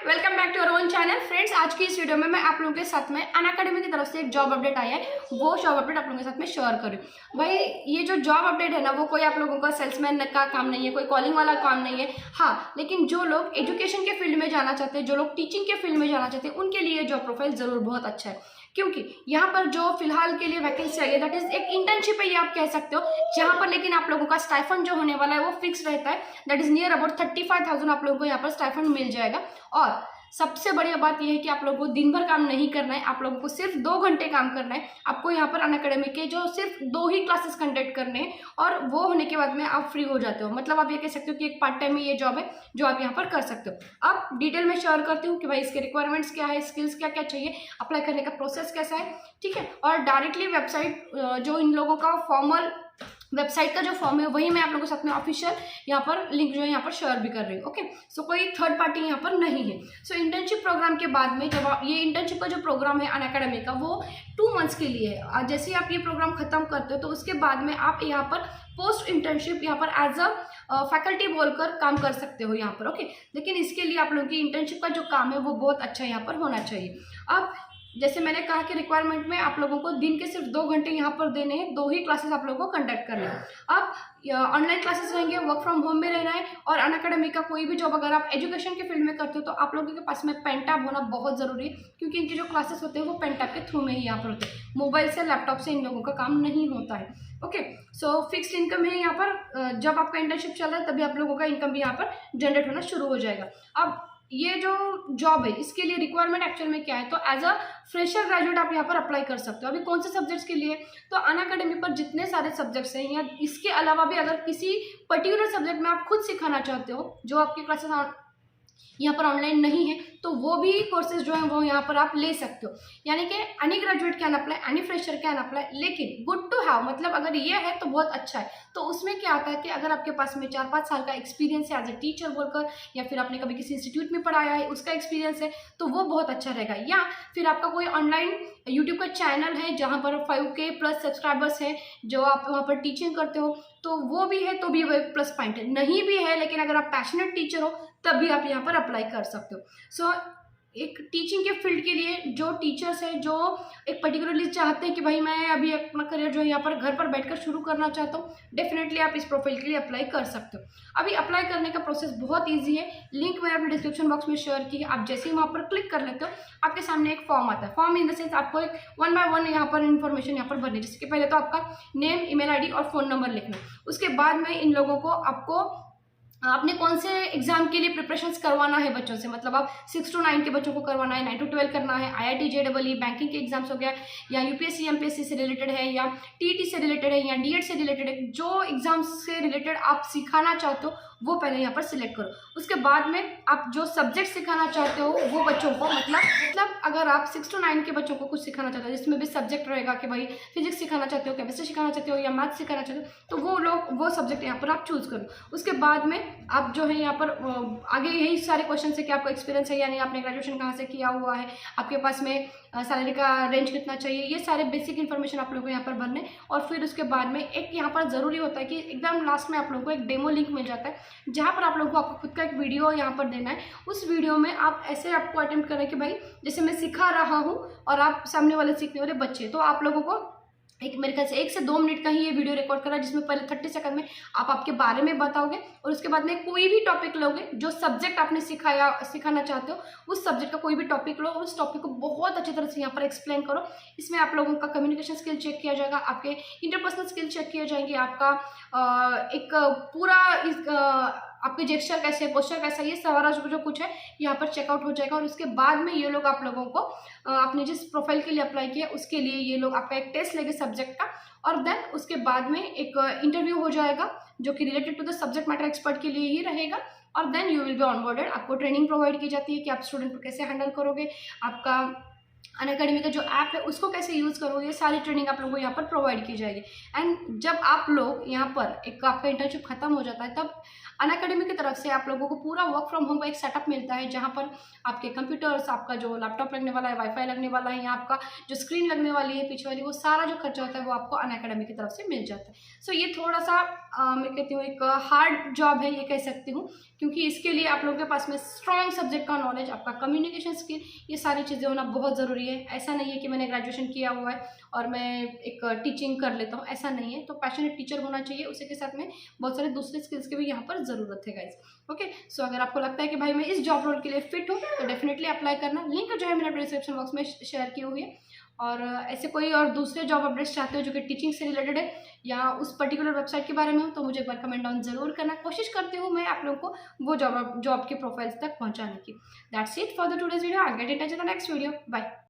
Welcome back to our own channel. Friends, आज की इस वीडियो में मैं आप लोगों के साथ में अनअकैडमी की तरफ से एक जॉब अपडेट आया है, वो जॉब अपडेट आप लोगों के साथ में शेयर करूँ। भाई, ये जो जॉब अपडेट है ना, वो कोई आप लोगों का सेल्समैन का काम नहीं है, कोई कॉलिंग वाला काम नहीं है। हाँ, लेकिन जो लोग एजुकेशन के फील्ड में जाना चाहते हैं, जो लोग टीचिंग के फील्ड में जाना चाहते हैं, उनके लिए जॉब प्रोफाइल जरूर बहुत अच्छा है। क्योंकि यहाँ पर जो फिलहाल के लिए वैकेंसी आई है, दैट इज एक इंटर्नशिप है, ये आप कह सकते हो, जहाँ पर लेकिन आप लोगों का स्टाइफंड जो होने वाला है वो फिक्स रहता है। दैट इज नियर अबाउट 35,000 आप लोगों को यहाँ पर स्टाइफंड मिल जाएगा। और सबसे बढ़िया बात यह है कि आप लोगों को दिन भर काम नहीं करना है, आप लोगों को सिर्फ 2 घंटे काम करना है। आपको यहाँ पर अनअकैडमी के जो सिर्फ 2 ही क्लासेस कंडक्ट करने हैं, और वो होने के बाद में आप फ्री हो जाते हो। मतलब आप ये कह सकते हो कि एक पार्ट टाइम में ये जॉब है जो आप यहाँ पर कर सकते हो। अब डिटेल में शेयर करती हूँ कि भाई इसके रिक्वायरमेंट्स क्या है, स्किल्स क्या क्या चाहिए, अप्लाई करने का प्रोसेस कैसा है, ठीक है। और डायरेक्टली वेबसाइट जो इन लोगों का फॉर्मल वेबसाइट का जो फॉर्म है वही मैं आप लोगों के साथ में ऑफिशियल यहाँ पर लिंक जो है यहाँ पर शेयर भी कर रही हूँ। ओके, सो कोई थर्ड पार्टी यहाँ पर नहीं है। सो इंटर्नशिप प्रोग्राम के बाद में जब ये इंटर्नशिप का जो प्रोग्राम है अनअकैडमी का, वो 2 मंथ्स के लिए है। जैसे ही आप ये प्रोग्राम खत्म करते हो तो उसके बाद में आप यहाँ पर पोस्ट इंटर्नशिप यहाँ पर एज अ फैकल्टी बोलकर काम कर सकते हो यहाँ पर। ओके, लेकिन इसके लिए आप लोगों की इंटर्नशिप का जो काम है वो बहुत अच्छा यहाँ पर होना चाहिए। अब जैसे मैंने कहा कि रिक्वायरमेंट में आप लोगों को दिन के सिर्फ 2 घंटे यहाँ पर देने हैं, 2 ही क्लासेस आप लोगों को कंडक्ट करने हैं। अब ऑनलाइन क्लासेस रहेंगे, वर्क फ्रॉम होम में रहना है। और अनअकैडमी का कोई भी जॉब अगर आप एजुकेशन के फील्ड में करते हो तो आप लोगों के पास में पेन टैब होना बहुत ज़रूरी है, क्योंकि इनके जो क्लासेस होते हैं वो पेन टैब के थ्रू में ही यहाँ पर होते हैं। मोबाइल से, लैपटॉप से इन लोगों का काम नहीं होता है। ओके, सो फिक्स्ड इनकम है यहाँ पर। जब आपका इंटर्नशिप चल रहा है तभी आप लोगों का इनकम भी यहाँ पर जनरेट होना शुरू हो जाएगा। अब ये जो जॉब है इसके लिए रिक्वायरमेंट एक्चुअल में क्या है, तो एज अ फ्रेशर ग्रेजुएट आप यहाँ पर अप्लाई कर सकते हो। अभी कौन से सब्जेक्ट्स के लिए, तो अनअकैडमी पर जितने सारे सब्जेक्ट्स हैं, या इसके अलावा भी अगर किसी पर्टिकुलर सब्जेक्ट में आप खुद सिखाना चाहते हो, जो आपकी क्लासेस यहाँ पर ऑनलाइन नहीं है, तो वो भी कोर्सेज जो है वो यहाँ पर आप ले सकते हो। यानी कि any graduate can apply, any fresher can apply, लेकिन गुड टू हैव, मतलब अगर ये है तो बहुत अच्छा है। तो उसमें क्या आता है कि अगर आपके पास में 4-5 साल का एक्सपीरियंस है एज ए टीचर बोलकर, या फिर आपने कभी किसी इंस्टीट्यूट में पढ़ाया है उसका एक्सपीरियंस है, तो वो बहुत अच्छा रहेगा। या फिर आपका कोई ऑनलाइन यूट्यूब का चैनल है जहाँ पर 5K प्लस सब्सक्राइबर्स हैं, जो आप वहाँ पर टीचिंग करते हो, तो वो भी है, तो भी वो प्लस पॉइंट है। नहीं भी है लेकिन अगर आप पैशनेट टीचर हो तब भी आप यहाँ पर अप्लाई कर सकते हो। सो एक टीचिंग के फील्ड के लिए जो टीचर्स हैं, जो एक पर्टिकुलरली चाहते हैं कि भाई मैं अभी अपना करियर जो है यहाँ पर घर पर बैठकर शुरू करना चाहता हूँ, डेफिनेटली आप इस प्रोफाइल के लिए अप्लाई कर सकते हो। अभी अप्लाई करने का प्रोसेस बहुत ईजी है, लिंक मैंने अपने डिस्क्रिप्शन बॉक्स में शेयर की है। आप जैसे ही वहाँ पर क्लिक कर लेते हो आपके सामने एक फॉर्म आता है। फॉर्म इन द सेंस आपको एक 1 बाय 1 यहाँ पर इन्फॉर्मेशन यहाँ पर भरनी है। जिसके पहले तो आपका नेम, ईमेल आईडी और फ़ोन नंबर लिखना। उसके बाद में इन लोगों को आपको आपने कौन से एग्जाम के लिए प्रिपरेशंस करवाना है बच्चों से, मतलब आप 6 to 9 के बच्चों को करवाना है, 9 to 12 करना है, IIT JEE बैंकिंग के एग्जाम्स हो गया, या UPSC MPSC से रिलेटेड है, या TET से रिलेटेड है, या DED से रिलेटेड है, जो एग्जाम्स से रिलेटेड आप सिखाना चाहते हो वो पहले यहाँ पर सिलेक्ट करो। उसके बाद में आप जो सब्जेक्ट सिखाना चाहते हो वो बच्चों को, मतलब अगर आप 6 to 9 के बच्चों को कुछ सिखाना चाहते हो जिसमें भी सब्जेक्ट रहेगा कि भाई फिजिक्स सिखाना चाहते हो, केमिस्ट्री सिखाना चाहते हो, या मैथ्स सिखाना चाहते हो, तो वो सब्जेक्ट यहाँ पर आप चूज करो। उसके बाद में आप जो है यहाँ पर आगे यही सारे क्वेश्चन है कि आपको एक्सपीरियंस है, यानी आपने ग्रेजुएशन कहाँ से किया हुआ है, आपके पास में सैलरी का रेंज कितना चाहिए, ये सारे बेसिक इन्फॉर्मेशन आप लोगों को यहाँ पर भरने। और फिर उसके बाद में एक यहाँ पर ज़रूरी होता है कि एकदम लास्ट में आप लोगों को एक डेमो लिंक मिल जाता है, जहाँ पर आप लोगों को आपका खुद का एक वीडियो यहाँ पर देना है। उस वीडियो में आप ऐसे आपको अटेम्प्ट करें कि भाई जैसे मैं सिखा रहा हूँ और आप सामने वाले सीखने वाले बच्चे, तो आप लोगों को एक मेरे ख्याल से 1 से 2 मिनट का ही ये वीडियो रिकॉर्ड करा, जिसमें पहले 30 सेकंड में आप आपके बारे में बताओगे, और उसके बाद में कोई भी टॉपिक लोगे, जो सब्जेक्ट आपने सिखाना चाहते हो उस सब्जेक्ट का कोई भी टॉपिक लो, और उस टॉपिक को बहुत अच्छी तरह से यहाँ पर एक्सप्लेन करो। इसमें आप लोगों का कम्युनिकेशन स्किल चेक किया जाएगा, आपके इंटरपर्सनल स्किल चेक किए जाएंगे, आपका एक पूरा आपके जेस्चर कैसे, पोस्चर कैसा, ये सारा जो कुछ है यहाँ पर चेकआउट हो जाएगा। और उसके बाद में ये लोग आप लोगों को आपने जिस प्रोफाइल के लिए अप्लाई किया उसके लिए ये लोग आपका एक टेस्ट लेंगे सब्जेक्ट का, और देन उसके बाद में एक इंटरव्यू हो जाएगा जो कि related to the subject matter expert के लिए ही रहेगा। और then you will be onboarded. आपको ट्रेनिंग प्रोवाइड की जाती है कि आप स्टूडेंट को कैसे हैंडल करोगे, आपका अनअकैडमी का जो ऐप है उसको कैसे यूज़ करो, ये सारी ट्रेनिंग आप लोगों को यहाँ पर प्रोवाइड की जाएगी। एंड जब आप लोग यहाँ पर एक आपका इंटर्नशिप खत्म हो जाता है, तब अनअकैडमी की तरफ से आप लोगों को पूरा वर्क फ्रॉम होम का एक सेटअप मिलता है, जहाँ पर आपके कंप्यूटर्स, आपका जो लैपटॉप लगने वाला है, वाईफाई लगने वाला है, या आपका जो स्क्रीन लगने वाली है पीछे वाली, वो सारा जो खर्चा होता है वो आपको अनअकैडमी की तरफ से मिल जाता है। सो ये थोड़ा सा मैं कहती हूँ एक हार्ड जॉब है, ये कह सकती हूँ, क्योंकि इसके लिए आप लोगों के पास में स्ट्रॉन्ग सब्जेक्ट का नॉलेज, आपका कम्युनिकेशन स्किल, ये सारी चीज़ें होना बहुत ज़रूरी है। ऐसा नहीं है कि मैंने ग्रेजुएशन किया हुआ है और मैं एक टीचिंग कर लेता हूँ, ऐसा नहीं है। तो पैशनेट टीचर होना चाहिए, उसी के साथ में बहुत सारे दूसरे स्किल्स की भी यहाँ पर ज़रूरत है गाइज। ओके, सो अगर आपको लगता है कि भाई मैं इस जॉब रोल के लिए फिट हूँ, तो डेफिनेटली अप्लाई करना। लिंक जो है मैंने डिस्क्रिप्शन बॉक्स में शेयर की हुई है। और ऐसे कोई और दूसरे जॉब अपडेट्स चाहते हो जो कि टीचिंग से रिलेटेड है, या उस पर्टिकुलर वेबसाइट के बारे में हो, तो मुझे एक बार कमेंट डाउन जरूर करना। कोशिश करती हूँ मैं आप लोगों को वो जॉब के प्रोफाइल्स तक पहुँचाने की। That's it for the today's video. I get in touch in the next video. Bye.